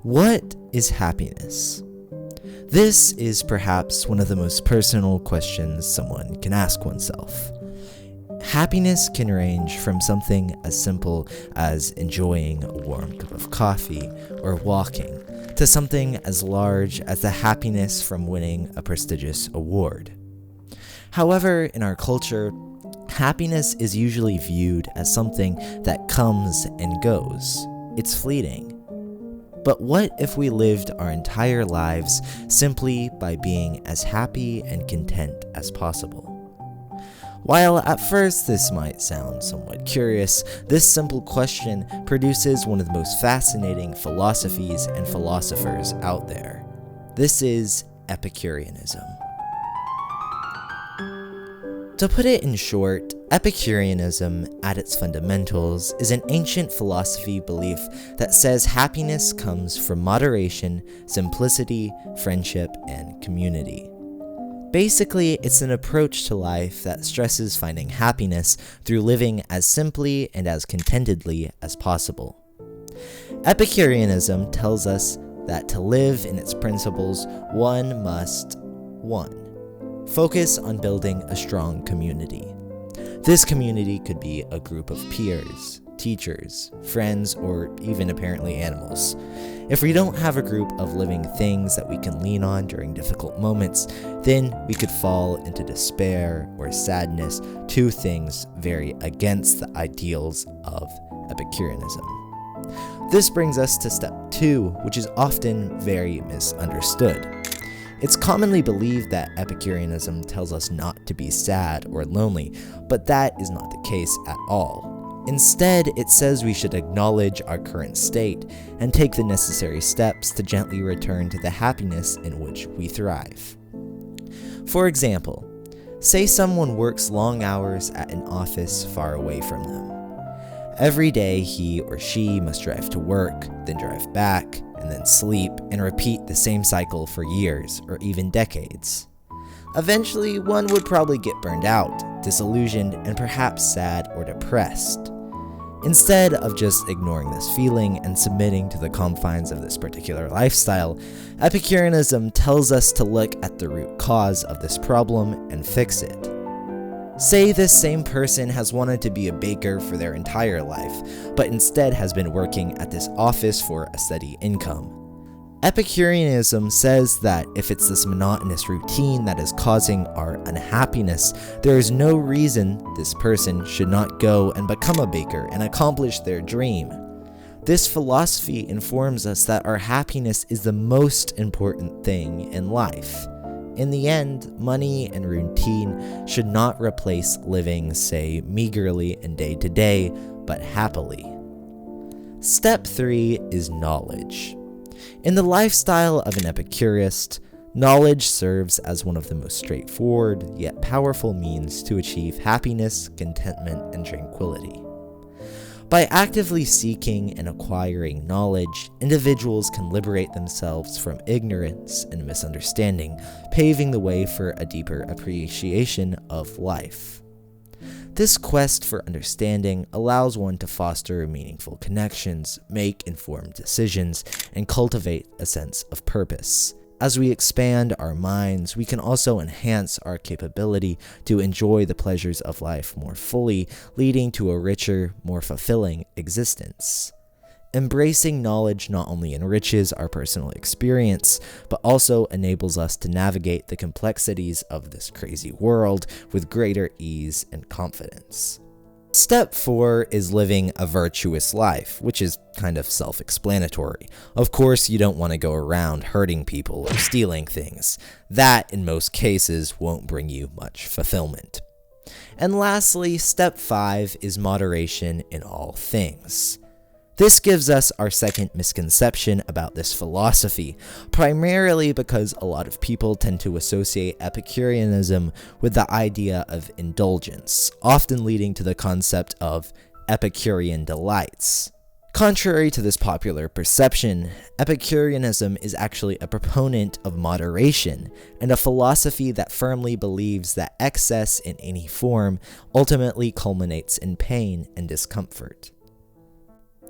What is happiness? This is perhaps one of the most personal questions someone can ask oneself. Happiness can range from something as simple as enjoying a warm cup of coffee or walking, to something as large as the happiness from winning a prestigious award. However, in our culture, happiness is usually viewed as something that comes and goes. It's fleeting. But what if we lived our entire lives simply by being as happy and content as possible? While at first this might sound somewhat curious, this simple question produces one of the most fascinating philosophies and philosophers out there. This is Epicureanism. To put it in short, Epicureanism, at its fundamentals, is an ancient philosophy belief that says happiness comes from moderation, simplicity, friendship, and community. Basically, it's an approach to life that stresses finding happiness through living as simply and as contentedly as possible. Epicureanism tells us that to live in its principles, one must 1. Focus on building a strong community. This community could be a group of peers, teachers, friends, or even apparently animals. If we don't have a group of living things that we can lean on during difficult moments, then we could fall into despair or sadness, two things very against the ideals of Epicureanism. This brings us to step 2, which is often very misunderstood. It's commonly believed that Epicureanism tells us not to be sad or lonely, but that is not the case at all. Instead, it says we should acknowledge our current state and take the necessary steps to gently return to the happiness in which we thrive. For example, say someone works long hours at an office far away from them. Every day he or she must drive to work, then drive back, and then sleep, and repeat the same cycle for years or even decades. Eventually, one would probably get burned out, disillusioned, and perhaps sad or depressed. Instead of just ignoring this feeling and submitting to the confines of this particular lifestyle, Epicureanism tells us to look at the root cause of this problem and fix it. Say this same person has wanted to be a baker for their entire life, but instead has been working at this office for a steady income. Epicureanism says that if it's this monotonous routine that is causing our unhappiness, there is no reason this person should not go and become a baker and accomplish their dream. This philosophy informs us that our happiness is the most important thing in life. In the end, money and routine should not replace living, say, meagerly and day to day, but happily. Step 3 is knowledge. In the lifestyle of an Epicurist, knowledge serves as one of the most straightforward yet powerful means to achieve happiness, contentment, and tranquility. By actively seeking and acquiring knowledge, individuals can liberate themselves from ignorance and misunderstanding, paving the way for a deeper appreciation of life. This quest for understanding allows one to foster meaningful connections, make informed decisions, and cultivate a sense of purpose. As we expand our minds, we can also enhance our capability to enjoy the pleasures of life more fully, leading to a richer, more fulfilling existence. Embracing knowledge not only enriches our personal experience, but also enables us to navigate the complexities of this crazy world with greater ease and confidence. Step 4 is living a virtuous life, which is kind of self-explanatory. Of course, you don't want to go around hurting people or stealing things. That, in most cases, won't bring you much fulfillment. And lastly, step 5 is moderation in all things. This gives us our second misconception about this philosophy, primarily because a lot of people tend to associate Epicureanism with the idea of indulgence, often leading to the concept of Epicurean delights. Contrary to this popular perception, Epicureanism is actually a proponent of moderation and a philosophy that firmly believes that excess in any form ultimately culminates in pain and discomfort.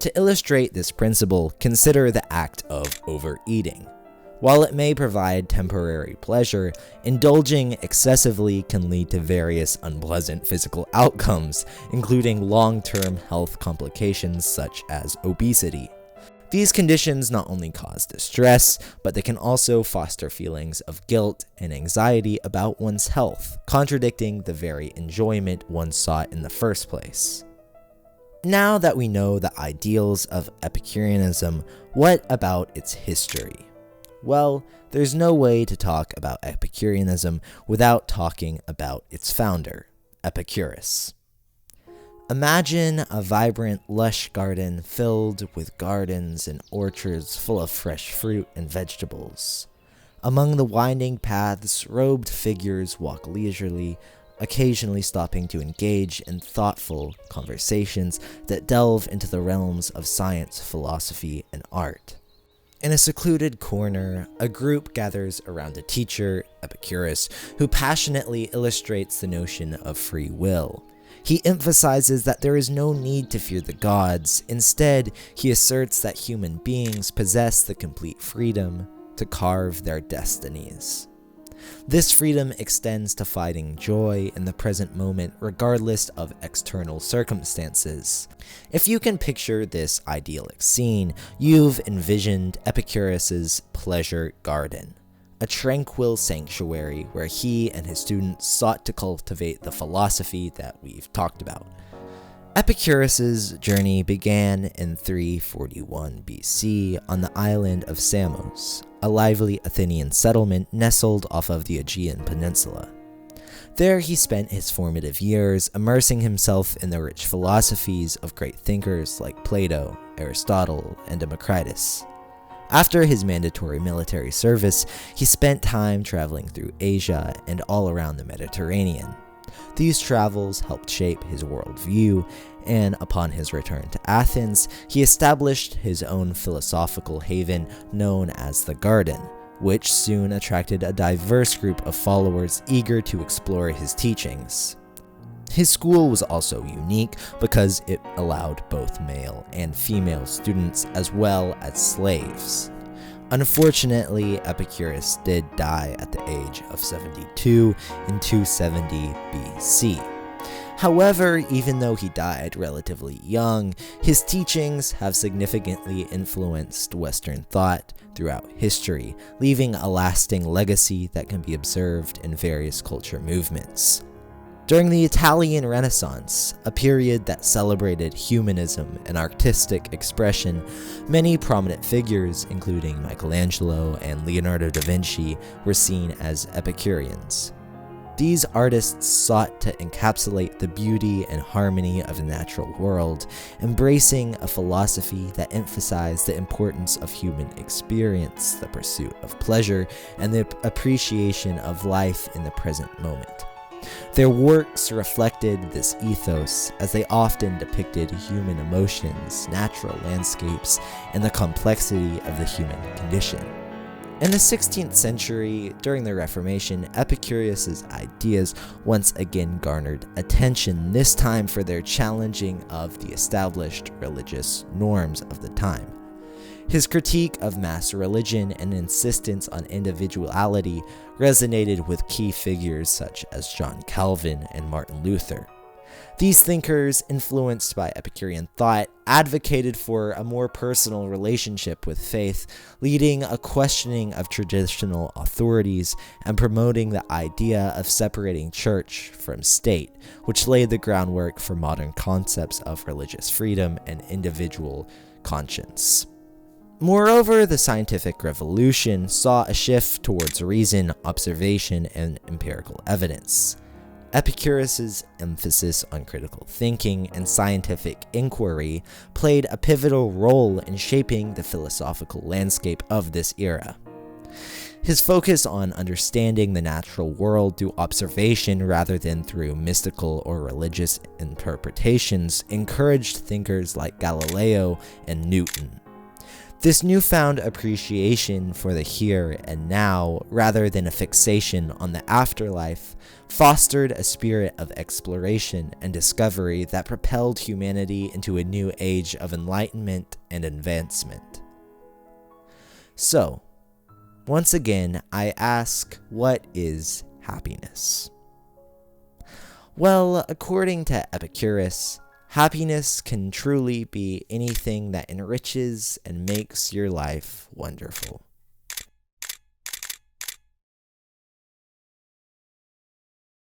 To illustrate this principle, consider the act of overeating. While it may provide temporary pleasure, indulging excessively can lead to various unpleasant physical outcomes, including long-term health complications such as obesity. These conditions not only cause distress, but they can also foster feelings of guilt and anxiety about one's health, contradicting the very enjoyment one sought in the first place. Now that we know the ideals of Epicureanism, what about its history? Well, there's no way to talk about Epicureanism without talking about its founder, Epicurus. Imagine a vibrant, lush garden filled with gardens and orchards full of fresh fruit and vegetables. Among the winding paths, robed figures walk leisurely, occasionally stopping to engage in thoughtful conversations that delve into the realms of science, philosophy, and art. In a secluded corner, a group gathers around a teacher, Epicurus, who passionately illustrates the notion of free will. He emphasizes that there is no need to fear the gods. Instead, he asserts that human beings possess the complete freedom to carve their destinies. This freedom extends to finding joy in the present moment regardless of external circumstances. If you can picture this idyllic scene, you've envisioned Epicurus's pleasure garden, a tranquil sanctuary where he and his students sought to cultivate the philosophy that we've talked about. Epicurus's journey began in 341 BC on the island of Samos, a lively Athenian settlement nestled off of the Aegean Peninsula. There he spent his formative years immersing himself in the rich philosophies of great thinkers like Plato, Aristotle, and Democritus. After his mandatory military service, he spent time traveling through Asia and all around the Mediterranean. These travels helped shape his worldview, and upon his return to Athens, he established his own philosophical haven known as the Garden, which soon attracted a diverse group of followers eager to explore his teachings. His school was also unique because it allowed both male and female students as well as slaves. Unfortunately, Epicurus did die at the age of 72 in 270 BC. However, even though he died relatively young, his teachings have significantly influenced Western thought throughout history, leaving a lasting legacy that can be observed in various culture movements. During the Italian Renaissance, a period that celebrated humanism and artistic expression, many prominent figures, including Michelangelo and Leonardo da Vinci, were seen as Epicureans. These artists sought to encapsulate the beauty and harmony of the natural world, embracing a philosophy that emphasized the importance of human experience, the pursuit of pleasure, and the appreciation of life in the present moment. Their works reflected this ethos as they often depicted human emotions, natural landscapes, and the complexity of the human condition. In the 16th century, during the Reformation, Epicurus's ideas once again garnered attention, this time for their challenging of the established religious norms of the time. His critique of mass religion and insistence on individuality resonated with key figures such as John Calvin and Martin Luther. These thinkers, influenced by Epicurean thought, advocated for a more personal relationship with faith, leading a questioning of traditional authorities and promoting the idea of separating church from state, which laid the groundwork for modern concepts of religious freedom and individual conscience. Moreover, the scientific revolution saw a shift towards reason, observation, and empirical evidence. Epicurus's emphasis on critical thinking and scientific inquiry played a pivotal role in shaping the philosophical landscape of this era. His focus on understanding the natural world through observation rather than through mystical or religious interpretations encouraged thinkers like Galileo and Newton. This newfound appreciation for the here and now, rather than a fixation on the afterlife, fostered a spirit of exploration and discovery that propelled humanity into a new age of enlightenment and advancement. So, once again, I ask, what is happiness? Well, according to Epicurus, happiness can truly be anything that enriches and makes your life wonderful.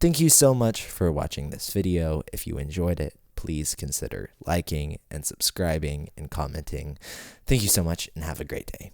Thank you so much for watching this video. If you enjoyed it, please consider liking and subscribing and commenting. Thank you so much and have a great day.